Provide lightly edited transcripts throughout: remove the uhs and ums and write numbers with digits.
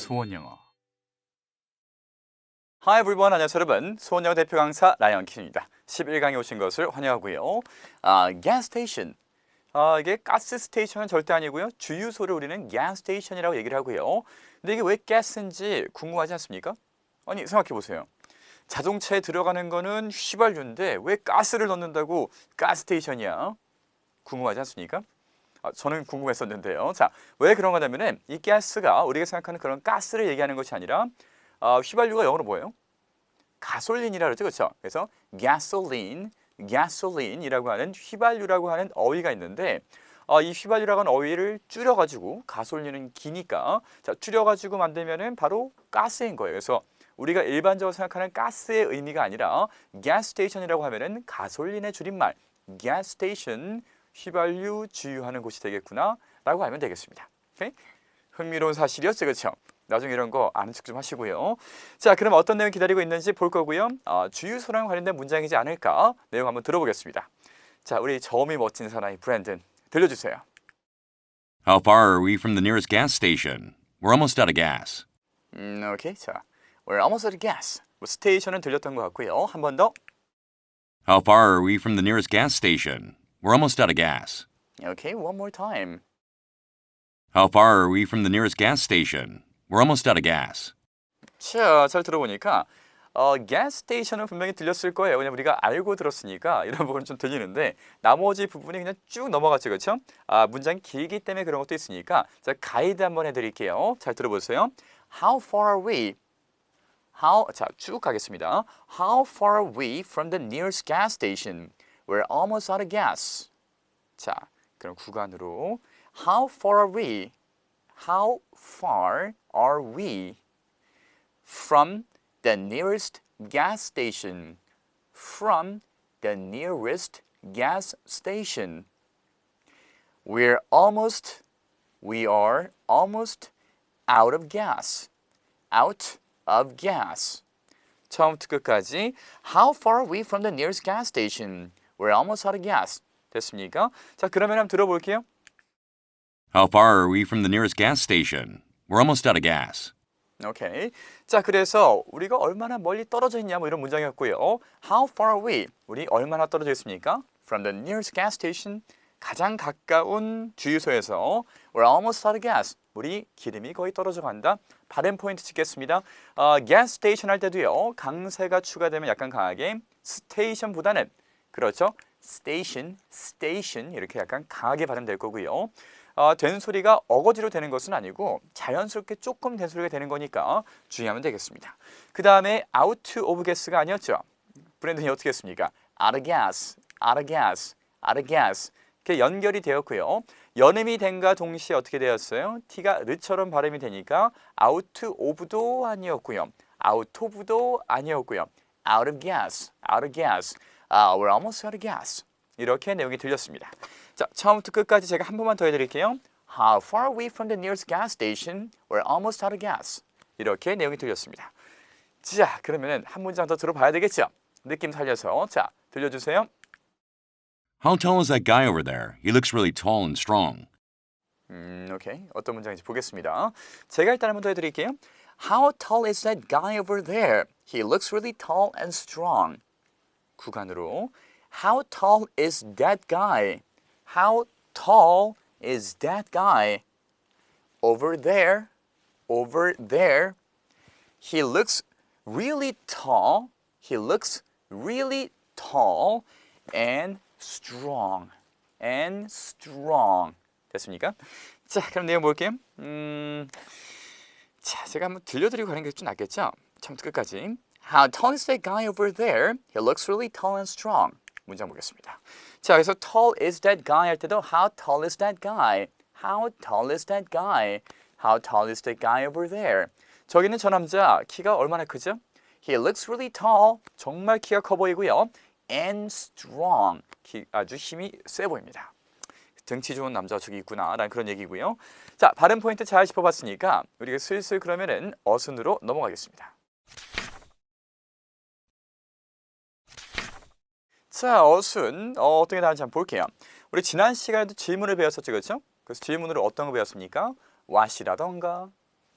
수원영어. Hi everyone, 안녕하세요 여러분. 수원영어 대표 강사 라이언 킴입니다. 11강에 오신 것을 환영하고요. gas station. 이게 가스 스테이션은 절대 아니고요. 주유소를 우리는 gas station이라고 얘기를 하고요. 근데 이게 왜 가스인지 궁금하지 않습니까? 아니 생각해 보세요. 자동차에 들어가는 거는 휘발유인데 왜 가스를 넣는다고 가스 스테이션이야? 궁금하지 않습니까? 저는 궁금했었는데요. 자, 왜 그런 거냐면은 이 가스가 우리가 생각하는 그런 가스를 얘기하는 것이 아니라 휘발유가 영어로 뭐예요? 가솔린이라 그러죠, 그렇죠? 그래서 gasoline이라고 하는 휘발유라고 하는 어휘가 있는데 이 휘발유라고 하는 어휘를 줄여가지고 가솔린은 기니까 자 줄여가지고 만들면은 바로 가스인 거예요. 그래서 우리가 일반적으로 생각하는 가스의 의미가 아니라 gas station이라고 하면은 가솔린의 줄임말 gas station 휘발유 주유하는 곳이 되겠구나라고 알면 되겠습니다. 오케이? 흥미로운 사실이었죠, 그렇죠? 나중에 이런 거 아는 척 좀 하시고요. 자, 그럼 어떤 내용 기다리고 있는지 볼 거고요. 주유소랑 관련된 문장이지 않을까? 내용 한번 들어보겠습니다. 자, 우리 저음이 멋진 사나이 브랜든 들려주세요. How far are we from the nearest gas station? We're almost out of gas. 오케이. 자, we're almost out of gas. 스테이션은 들렸던 것 같고요. 한 번 더. How far are we from the nearest gas station? We're almost out of gas. Okay, one more time. How far are we from the nearest gas station? We're almost out of gas. 자, 잘 들어보니까 gas station은 분명히 들렸을 거예요. 왜냐면 우리가 알고 들었으니까 이런 부분은 좀 들리는데 나머지 부분이 그냥 쭉 넘어갔죠, 그렇죠? 문장이 길기 때문에 그런 것도 있으니까 자, 가이드 한번 해드릴게요. 잘 들어보세요. How far are we? 자, 쭉 가겠습니다. How far are we from the nearest gas station? We're almost out of gas. 자, 그럼 구간으로 How far are we? How far are we from the nearest gas station? From the nearest gas station. We are almost out of gas. Out of gas. 처음부터 끝까지 How far are we from the nearest gas station? We're almost out of gas. 됐습니까? 자, 그러면 한번 들어볼게요. How far are we from the nearest gas station? We're almost out of gas. 오케이. 자, 그래서 우리가 얼마나 멀리 떨어져 있냐 뭐 이런 문장이었고요. How far are we? 우리 얼마나 떨어져 있습니까? From the nearest gas station. 가장 가까운 주유소에서 We're almost out of gas. 우리 기름이 거의 떨어져 간다. 발음 포인트 찍겠습니다. gas station 할 때도요. 강세가 추가되면 약간 강하게 station보다는 그렇죠. station 이렇게 약간 강하게 발음될 거고요. 된 소리가 어거지로 되는 것은 아니고 자연스럽게 조금 된 소리가 되는 거니까 주의하면 되겠습니다. 그 다음에 out of gas가 아니었죠. 브랜든이 어떻게 했습니까? out of gas, out of gas, out of gas 이렇게 연결이 되었고요. 연음이 된과 동시에 어떻게 되었어요? t가 르처럼 발음이 되니까 out of도 아니었고요. out of도 아니었고요. out of gas, out of gas. We're almost out of gas. 이렇게 내용이 들렸습니다. 자, 처음부터 끝까지 제가 한 번만 더 해드릴게요. How far are we from the nearest gas station? We're almost out of gas. 이렇게 내용이 들렸습니다. 자, 그러면은 한 문장 더 들어봐야 되겠죠? 느낌 살려서 자, 들려주세요. How tall is that guy over there? He looks really tall and strong. 오케이. 어떤 문장인지 보겠습니다. 제가 일단 한 번 더 해드릴게요. How tall is that guy over there? He looks really tall and strong. 구간으로 How tall is that guy? How tall is that guy? Over there, over there. He looks really tall. He looks really tall and strong. And strong. 됐습니까? 자, 그럼 내용 볼게요. 자, 제가 한번 들려드리고 가는 게 좀 낫겠죠? 처음부터 끝까지. How tall is that guy over there? He looks really tall and strong. 문장 보겠습니다. 자, 그래서 tall is that guy 할 때도 How tall is that guy? How tall is that guy? How tall is that guy over there? 저기는 저 남자 키가 얼마나 크죠? He looks really tall. 정말 키가 커 보이고요. And strong. 아주 힘이 세 보입니다. 등치 좋은 남자가 저기 있구나 라는 그런 얘기고요. 자, 발음 포인트 잘 짚어봤으니까 우리가 슬슬 그러면은 어순으로 넘어가겠습니다. 자, 어순 어떻게 나오는지 한번 볼게요. 우리 지난 시간에도 질문을 배웠었죠, 그렇죠? 그래서 질문으로 어떤 거 배웠습니까? what이라던가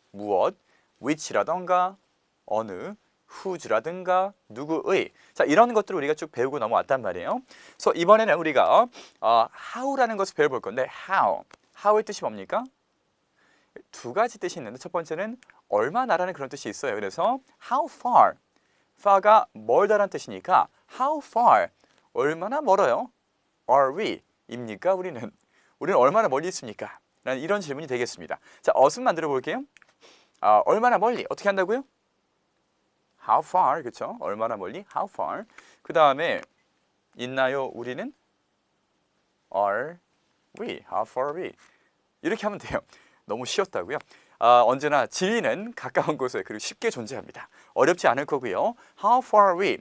무엇, which라던가 어느, whose라든가 누구의. 자, 이런 것들을 우리가 쭉 배우고 넘어왔단 말이에요. 그래서 이번에는 우리가 how라는 것을 배워볼 건데 how의 뜻이 뭡니까? 두 가지 뜻이 있는데 첫 번째는 얼마나라는 그런 뜻이 있어요. 그래서 how far가 멀다라는 뜻이니까 how far 얼마나 멀어요? are we 입니까? 우리는 얼마나 멀리 있습니까? 라는 이런 질문이 되겠습니다. 자, 어순 만들어 볼게요. 얼마나 멀리 어떻게 한다고요? How far, 그렇죠? 얼마나 멀리? How far. 그 다음에 있나요? 우리는? Are we? How far are we? 이렇게 하면 돼요. 너무 쉬웠다고요? 언제나 진리는 가까운 곳에 그리고 쉽게 존재합니다. 어렵지 않을 거고요. How far are we?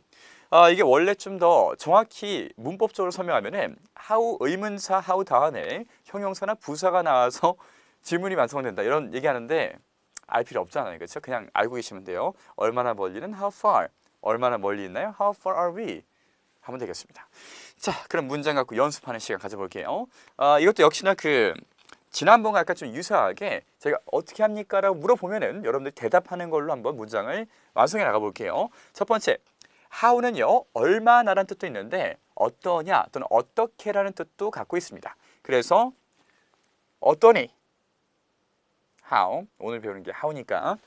이게 원래 좀 더 정확히 문법적으로 설명하면은 how 의문사 how 다음에 형용사나 부사가 나와서 질문이 완성된다 이런 얘기하는데 알 필요 없잖아요, 그렇죠? 그냥 알고 계시면 돼요. 얼마나 멀리는 how far, 얼마나 멀리 있나요? How far are we? 하면 되겠습니다. 자, 그럼 문장 갖고 연습하는 시간 가져볼게요. 이것도 역시나 지난번과 약간 좀 유사하게 제가 어떻게 합니까? 라고 물어보면은 여러분들이 대답하는 걸로 한번 문장을 완성해 나가 볼게요. 첫 번째, how는요, 얼마나라는 뜻도 있는데 어떠냐 또는 어떻게라는 뜻도 갖고 있습니다. 그래서 어떠니? how, 오늘 배우는 게 how니까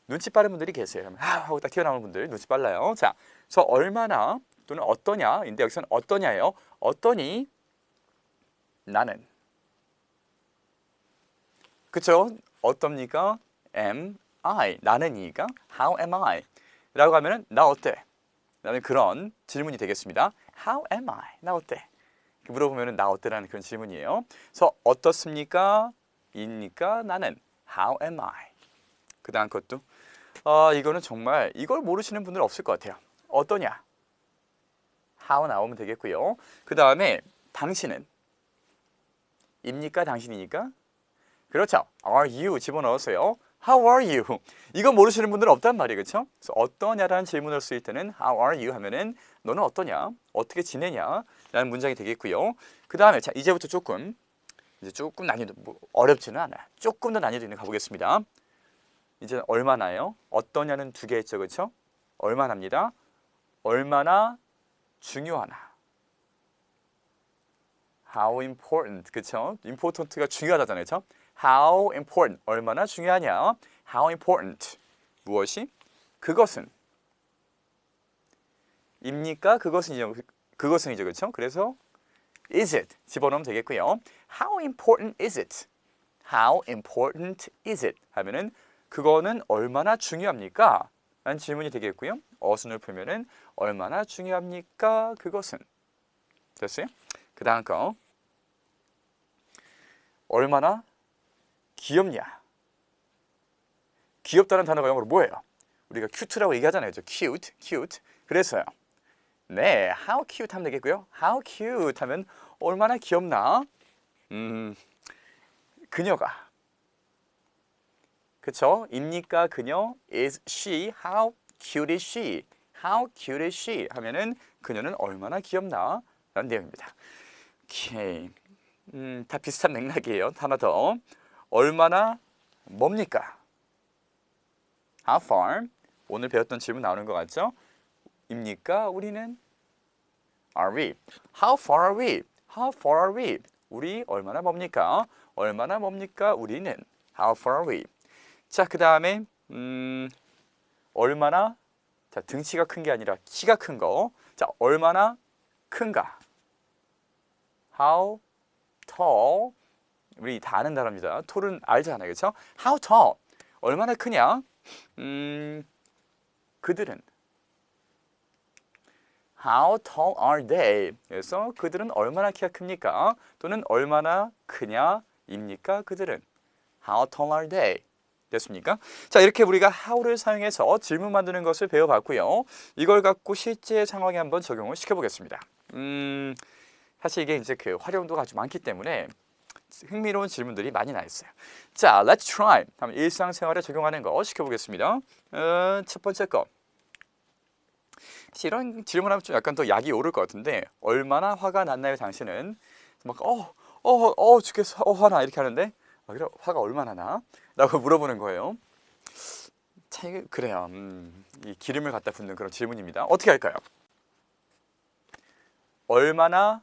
눈치 빠른 분들이 계세요. how 하고 딱 튀어나오는 분들 눈치 빨라요. 자, 그래서 얼마나 또는 어떠냐인데 여기서는 어떠냐예요. 어떠니? 나는. 그쵸? 어떻습니까? am I. 나는이니까 how am I? 라고 하면은 나 어때? 라는 그런 질문이 되겠습니다. How am I? 나 어때? 물어보면은 나 어때라는 그런 질문이에요. 그래서 어떻습니까? 입니까? 나는 How am I? 그 다음 것도 이거는 정말 이걸 모르시는 분들 없을 것 같아요. 어떠냐? How 나오면 되겠고요. 그 다음에 당신은 입니까? 당신이니까? 그렇죠. Are you 집어넣었어요. How are you? 이거 모르시는 분들은 없단 말이에요. 그렇죠? 그래서 어떠냐라는 질문을 쓸 때는 How are you? 하면은 너는 어떠냐? 어떻게 지내냐? 라는 문장이 되겠고요. 그 다음에 자, 이제부터 조금 난이도 어렵지는 않아요. 조금 더 난이도 있는 가보겠습니다. 이제 얼마나요? 어떠냐는 두 개 했죠. 그렇죠? 얼마나입니다. 얼마나 중요하나. How important. 그렇죠? important가 중요하다잖아요. 그렇죠? How important. 얼마나 중요하냐. How important. 무엇이? 그것은. 입니까? 그것은이죠. 그렇죠? 그래서 is it 집어넣으면 되겠고요. How important is it? How important is it? 하면은 그거는 얼마나 중요합니까? 라는 질문이 되겠고요. 어순을 풀면은 얼마나 중요합니까? 그것은. 됐어요? 그 다음 거. 얼마나 귀엽냐? 귀엽다는 단어가 영어로 뭐예요? 우리가 cute라고 얘기하잖아요. cute. 그래서요. 네, how cute 하면 되겠고요. how cute 하면 얼마나 귀엽나? 그녀가. 그쵸? 입니까? 그녀? is she? how cute is she? how cute is she? 하면은 그녀는 얼마나 귀엽나? 라는 내용입니다. 오케이. 다 비슷한 맥락이에요. 하나 더. 얼마나 뭡니까? How far? 오늘 배웠던 질문 나오는 것 같죠? 입니까? 우리는? Are we? How far are we? How far are we? 우리 얼마나 뭡니까? 얼마나 뭡니까? 우리는? How far are we? 자, 그 다음에 얼마나 자, 등치가 큰 게 아니라 키가 큰 거. 자, 얼마나 큰가? How tall? 우리 다 아는 단어입니다. tall은 알잖아요. 그렇죠? How tall? 얼마나 크냐? 그들은 How tall are they? 그래서 그들은 얼마나 키가 큽니까? 또는 얼마나 크냐? 입니까? 그들은 How tall are they? 됐습니까? 자, 이렇게 우리가 how를 사용해서 질문 만드는 것을 배워봤고요. 이걸 갖고 실제 상황에 한번 적용을 시켜보겠습니다. 사실 이게 이제 활용도가 아주 많기 때문에 흥미로운 질문들이 많이 나 있어요. 자, let's try. 한번 일상생활에 적용하는 거 시켜보겠습니다. 첫 번째 거. 이런 질문하면 좀 약간 더 약이 오를 것 같은데 얼마나 화가 났나요, 당신은? 막 죽겠어, 화나 이렇게 하는데 그래 화가 얼마나 나? 라고 물어보는 거예요. 자, 이게 그래요. 이 기름을 갖다 붓는 그런 질문입니다. 어떻게 할까요? 얼마나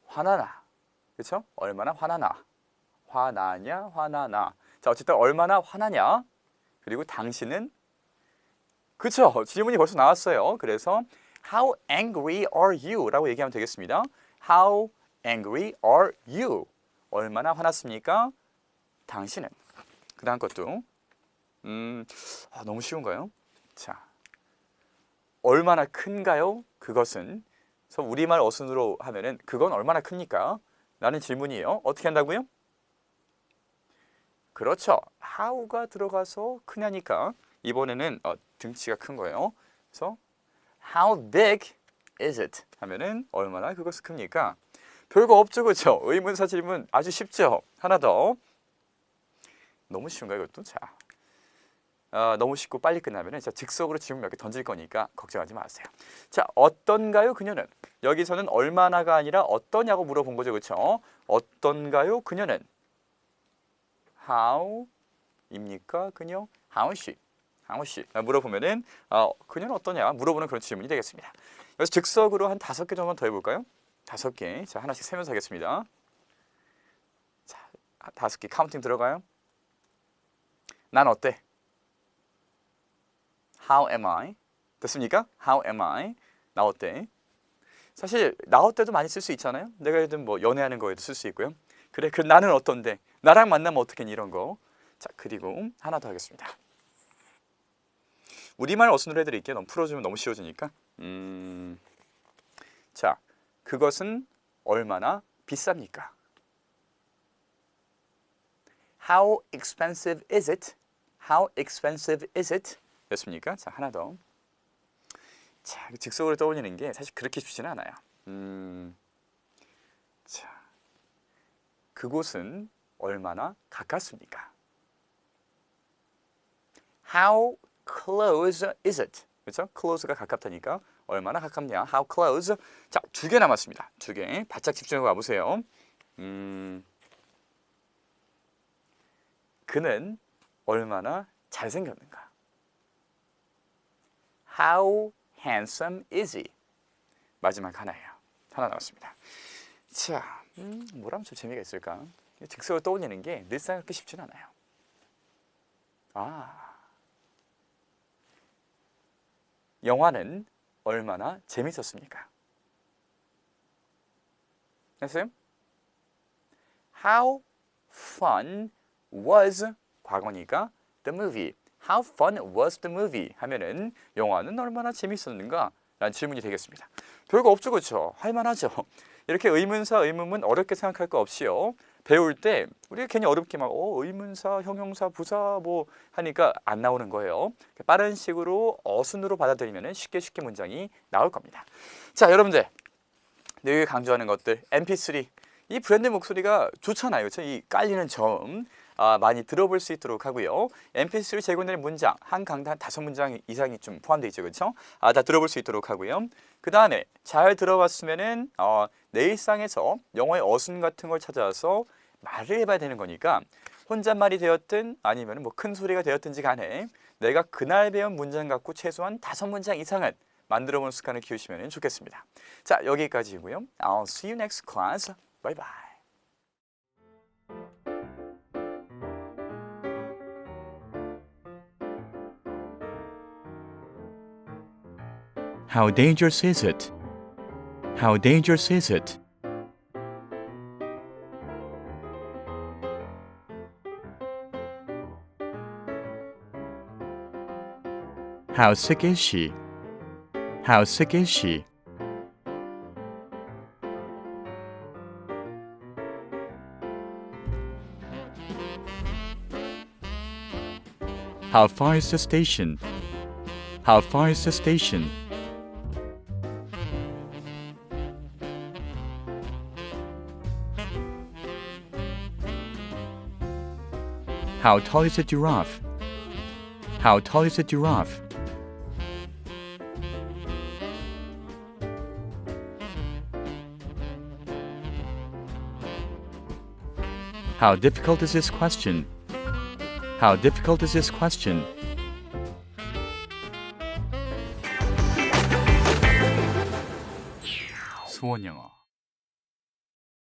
화나나? 그렇죠? 얼마나 화나나? 화나냐, 화나나. 자, 어쨌든 얼마나 화나냐? 그리고 당신은 그렇죠? 질문이 벌써 나왔어요. 그래서 How angry are you? 라고 얘기하면 되겠습니다. How angry are you? 얼마나 화났습니까? 당신은. 그 다음 것도 너무 쉬운가요? 자, 얼마나 큰가요? 그것은. 그래서 우리말 어순으로 하면은 그건 얼마나 큽니까? 라는 질문이에요. 어떻게 한다고요? 그렇죠. how가 들어가서 크냐니까 이번에는 등치가 큰 거예요. 그래서 how big is it? 하면은 얼마나 그것이 큽니까? 별거 없죠, 그렇죠? 의문사 질문 아주 쉽죠? 하나 더. 너무 쉬운가요, 이것도? 자, 너무 쉽고 빨리 끝나면은 제가 즉석으로 질문 몇 개 던질 거니까 걱정하지 마세요. 자, 어떤가요, 그녀는? 여기서는 얼마나가 아니라 어떠냐고 물어본 거죠, 그렇죠? 어떤가요, 그녀는? how입니까, 그녀? how is she? how is she? 물어보면은 그녀는 어떠냐? 물어보는 그런 질문이 되겠습니다. 그래서 즉석으로 한 5개 정도 더 해볼까요? 5개. 자, 하나씩 세면서 하겠습니다. 자, 5개 카운팅 들어가요. 난 어때? How am I? 됐습니까? How am I? 나 어때? 사실 나 어때도 많이 쓸 수 있잖아요. 내가 예를 들면 뭐 연애하는 거에도 쓸 수 있고요. 그래, 그 나는 어떤데? 나랑 만나면 어떻겠니? 이런 거. 자, 그리고 하나 더 하겠습니다. 우리말 어순으로 해드릴게요. 너무 풀어주면 너무 쉬워지니까. 자, 그것은 얼마나 비쌉니까? How expensive is it? How expensive is it? 됐습니까? 자, 하나 더. 자, 즉석으로 떠올리는 게 사실 그렇게 쉽지는 않아요. 자, 그곳은 얼마나 가깝습니까? How close is it? 그렇죠? close가 가깝다니까 얼마나 가깝냐? How close? 자, 2개 남았습니다. 2개. 바짝 집중하고 가보세요. 그는 얼마나 잘생겼는가? How handsome is he? 마지막 하나예요. 하나 남았습니다. 자, 뭐라면 좀 재미가 있을까? 즉석으로 떠올리는 게 늘상 그렇게 쉽지는 않아요. 영화는 얼마나 재밌었습니까? 됐어요? How fun was 과거니까 the movie. How fun was the movie? 하면은 영화는 얼마나 재밌었는가? 라는 질문이 되겠습니다. 별거 없죠, 그렇죠? 할만하죠. 이렇게 의문사, 의문문 어렵게 생각할 거 없이요. 배울 때 우리가 괜히 어렵게 막 의문사, 형용사, 부사 뭐 하니까 안 나오는 거예요. 빠른 식으로 어순으로 받아들이면 쉽게 문장이 나올 겁니다. 자, 여러분들 늘 강조하는 것들 MP3 이 브랜드 목소리가 좋잖아요. 그렇죠? 이 깔리는 점 많이 들어볼 수 있도록 하고요. MP3 제공되는 문장 한 강단 5문장 이상이 좀 포함되어 있죠, 그렇죠? 다 들어볼 수 있도록 하고요. 그 다음에 잘 들어봤으면은 내 일상에서 영어의 어순 같은 걸 찾아서 말을 해봐야 되는 거니까 혼잣말이 되었든 아니면 뭐 큰 소리가 되었든지 간에 내가 그날 배운 문장 갖고 최소한 5문장 이상은 만들어보는 습관을 키우시면 좋겠습니다. 자, 여기까지고요. I'll see you next class. Bye bye. How dangerous is it? How dangerous is it? How sick is she? How sick is she? How far is the station? How far is the station? How tall is a giraffe? How tall is a giraffe? How difficult is this question? How difficult is this question? 수원 영어.